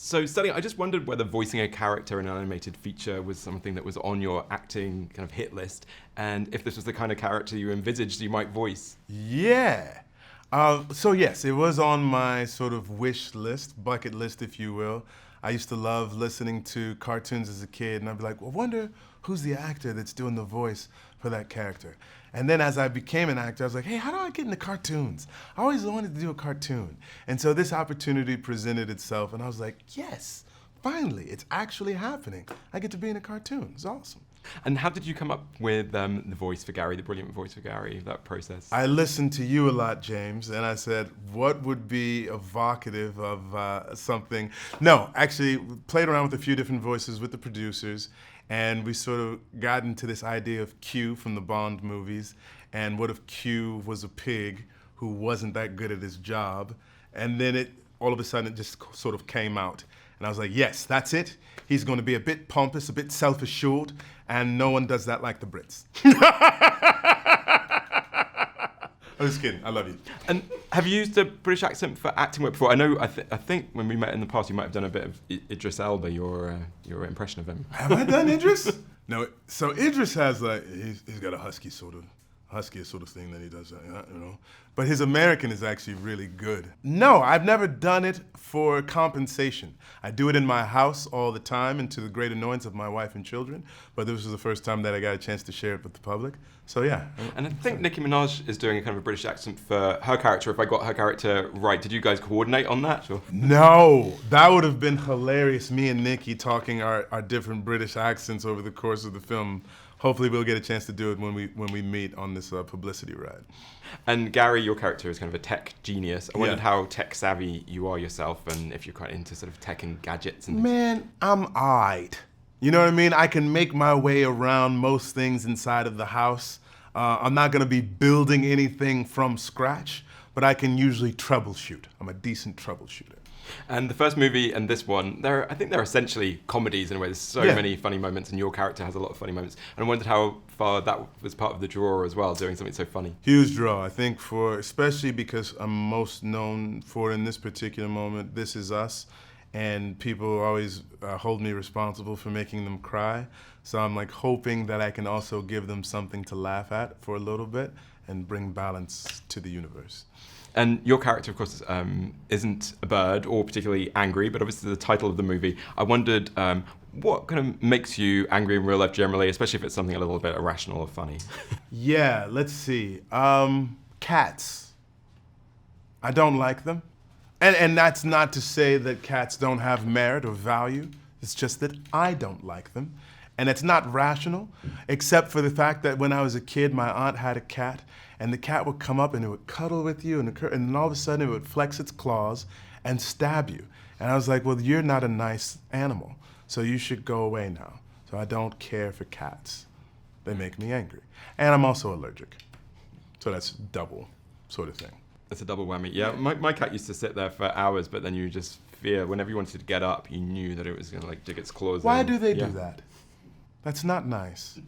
So, Stelly, I just wondered whether voicing a character in an animated feature was something that was on your acting kind of hit list, and if this was the kind of character you envisaged you might voice. Yeah. So yes, it was on my sort of wish list, bucket list, if you will. I used to love listening to cartoons as a kid, and I'd be like, well, I wonder who's the actor that's doing the voice for that character. And then as I became an actor, I was like, hey, how do I get into cartoons? I always wanted to do a cartoon. And so this opportunity presented itself, and I was like, yes, finally, it's actually happening. I get to be in a cartoon. It's awesome. And how did you come up with the voice for Garry, the brilliant voice for Garry, that process? I listened to you a lot, James, and I said, what would be evocative of something? No, actually, played around with a few different voices with the producers, and we sort of got into this idea of Q from the Bond movies, and what if Q was a pig who wasn't that good at his job? And then all of a sudden, it just sort of came out. And I was like, yes, that's it. He's going to be a bit pompous, a bit self-assured, and no one does that like the Brits. I'm just kidding. I love you. And have you used a British accent for acting work before? I know. I think when we met in the past, you might have done a bit of Idris Elba, your impression of him. Have I done Idris? No. So Idris has he's got a huskier sort of thing that he does, you know. But his American is actually really good. No, I've never done it for compensation. I do it in my house all the time, and to the great annoyance of my wife and children. But this was the first time that I got a chance to share it with the public. So yeah. And I think Nicki Minaj is doing a kind of a British accent for her character. If I got her character right, did you guys coordinate on that? Or? No, that would have been hilarious. Me and Nicki talking our different British accents over the course of the film. Hopefully we'll get a chance to do it when we meet on this publicity ride. And Garry, your character is kind of a tech genius. I wondered how tech savvy you are yourself, and if you're quite into sort of tech and gadgets and things. Man, I'm alright. You know what I mean? I can make my way around most things inside of the house. I'm not gonna be building anything from scratch, but I can usually troubleshoot. I'm a decent troubleshooter. And the first movie and this one, I think they're essentially comedies in a way. There's so many funny moments, and your character has a lot of funny moments. And I wondered how far that was part of the draw as well, doing something so funny. Huge draw, I think, especially because I'm most known for, in this particular moment, This Is Us. And people always hold me responsible for making them cry. So I'm like hoping that I can also give them something to laugh at for a little bit and bring balance to the universe. And your character, of course, isn't a bird or particularly angry, but obviously the title of the movie. I wondered what kind of makes you angry in real life generally, especially if it's something a little bit irrational or funny? Yeah, let's see. Cats. I don't like them. And that's not to say that cats don't have merit or value. It's just that I don't like them. And it's not rational, except for the fact that when I was a kid, my aunt had a cat, and the cat would come up and it would cuddle with you, and then all of a sudden it would flex its claws and stab you. And I was like, well, you're not a nice animal, so you should go away now. So I don't care for cats. They make me angry. And I'm also allergic. So that's double sort of thing. It's a double whammy. Yeah, my cat used to sit there for hours, but then you just fear, whenever you wanted to get up, you knew that it was going to dig its claws in. Why do they do that? That's not nice.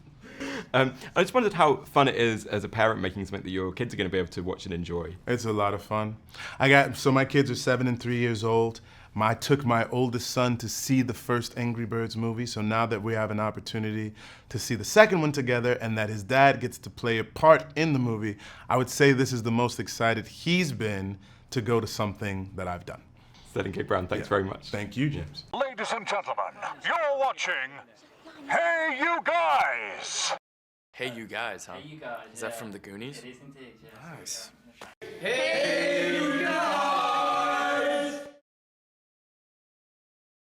I just wondered how fun it is as a parent making something that your kids are going to be able to watch and enjoy. It's a lot of fun. So my kids are 7 and 3 years old. I took my oldest son to see the first Angry Birds movie, so now that we have an opportunity to see the second one together and that his dad gets to play a part in the movie, I would say this is the most excited he's been to go to something that I've done. Stelly K. Brown, thanks very much. Thank you, James. Ladies and gentlemen, you're watching Hey You Guys! Hey You Guys, huh? Hey You Guys. Is that from the Goonies? It is indeed, yes. Nice. Hey